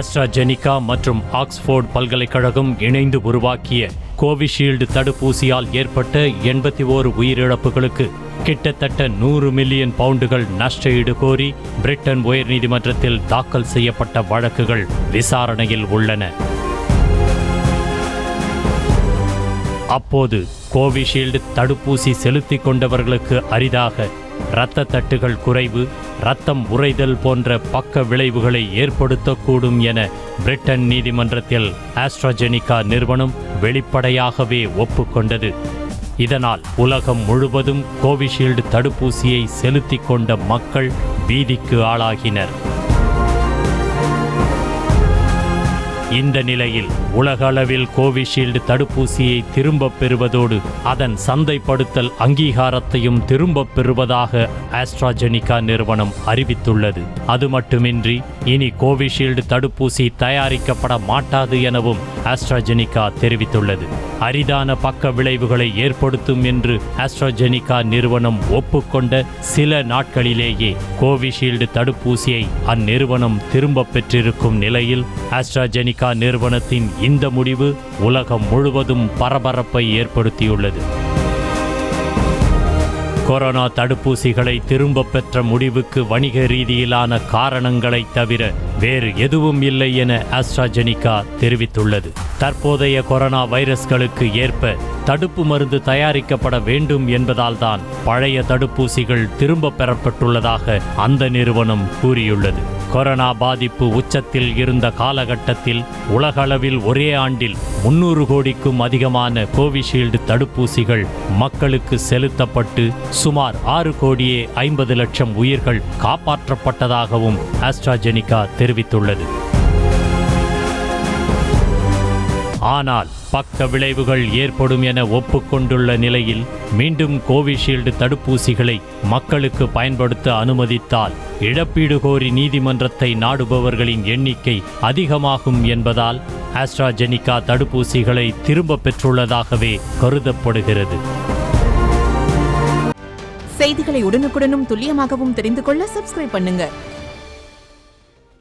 AstraZeneca மற்றும் Oxford பல்கலைக்கழகம் இணைந்து உருவாக்கிய கோவிஷீல்டு தடுப்பூசியால் ஏற்பட்ட 81 உயிரிழப்புகளுக்கு கிட்டத்தட்ட 100 மில்லியன் பவுண்டுகள் நஷ்டஈடு கோரி பிரிட்டன் உயர்நீதிமன்றத்தில் தாக்கல் செய்யப்பட்ட வழக்குகள் விசாரணையில் உள்ளன. அப்போது கோவிஷீல்டு தடுப்பூசி செலுத்திக் கொண்டவர்களுக்கு அரிதாக இரத்த தட்டுகள் குறைவு, இரத்தம் உறைதல் போன்ற பக்க விளைவுகளை ஏற்படுத்தக்கூடும் என பிரிட்டன் நீதிமன்றத்தில் ஆஸ்ட்ராஜெனிகா நிறுவனம் வெளிப்படையாகவே ஒப்புக்கொண்டது. இதனால் உலகம் முழுவதும் கோவிஷீல்டு தடுப்பூசியை செலுத்திக் கொண்ட மக்கள் பீதிக்கு ஆளாகினர். இந்த நிலையில் உலக அளவில் கோவிஷீல்டு தடுப்பூசியை திரும்பப் பெறுவதோடு அதன் சந்தைப்படுத்தல் அங்கீகாரத்தையும் திரும்பப் பெறுவதாக ஆஸ்ட்ராஜெனிகா நிறுவனம் அறிவித்துள்ளது. அது மட்டுமின்றி இனி கோவிஷீல்டு தடுப்பூசி தயாரிக்கப்பட மாட்டாது எனவும் ஆஸ்ட்ராஜெனிகா தெரிவித்துள்ளது. அரிதான பக்க விளைவுகளை ஏற்படுத்தும் என்று ஆஸ்ட்ராஜெனிகா நிறுவனம் ஒப்புக்கொண்ட சில நாட்களிலேயே கோவிஷீல்டு தடுப்பூசியை அந்நிறுவனம் திரும்பப் பெற்றிருக்கும் நிலையில் ஆஸ்ட்ராஜெனிகா நிறுவனத்தின் இந்த முடிவு உலகம் முழுவதும் பரபரப்பை ஏற்படுத்தியுள்ளது. கொரோனா தடுப்பூசிகளை திரும்பப் பெற்ற முடிவுக்கு வணிக ரீதியிலான காரணங்களை தவிர வேறு எதுவும் இல்லை என ஆஸ்ட்ராஜெனிகா தெரிவித்துள்ளது. தற்போதைய கொரோனா வைரஸ்களுக்கு ஏற்ப தடுப்பு மருந்து தயாரிக்கப்பட வேண்டும் என்பதால்தான் பழைய தடுப்பூசிகள் திரும்ப பெறப்பட்டுள்ளதாக அந்த நிறுவனம் கூறியுள்ளது. கொரோனா பாதிப்பு உச்சத்தில் இருந்த காலகட்டத்தில் உலகளவில் ஒரே ஆண்டில் 300 கோடிக்கும் அதிகமான கோவிஷீல்டு தடுப்பூசிகள் மக்களுக்கு செலுத்தப்பட்டு சுமார் 6 கோடியே 50 லட்சம் உயிர்கள் காப்பாற்றப்பட்டதாகவும் ஆஸ்ட்ராஜெனிகா தெரிவித்துள்ளது. ஆனால் பக்க விளைவுகள் ஏற்படும் என ஒப்புக்கொண்டுள்ள நிலையில் மீண்டும் கோவிஷீல்டு தடுப்பூசிகளை மக்களுக்கு பயன்படுத்த அனுமதித்தால் இழப்பீடு கோரி நீதிமன்றத்தை நாடுபவர்களின் எண்ணிக்கை அதிகமாகும் என்பதால் ஆஸ்ட்ராஜெனிகா தடுப்பூசிகளை திரும்பப் பெற்றுள்ளதாகவே கருதப்படுகிறது. செய்திகளை உடனுக்குடனும் துல்லியமாகவும் தெரிந்து கொள்ள சப்ஸ்கிரைப் பண்ணுங்க.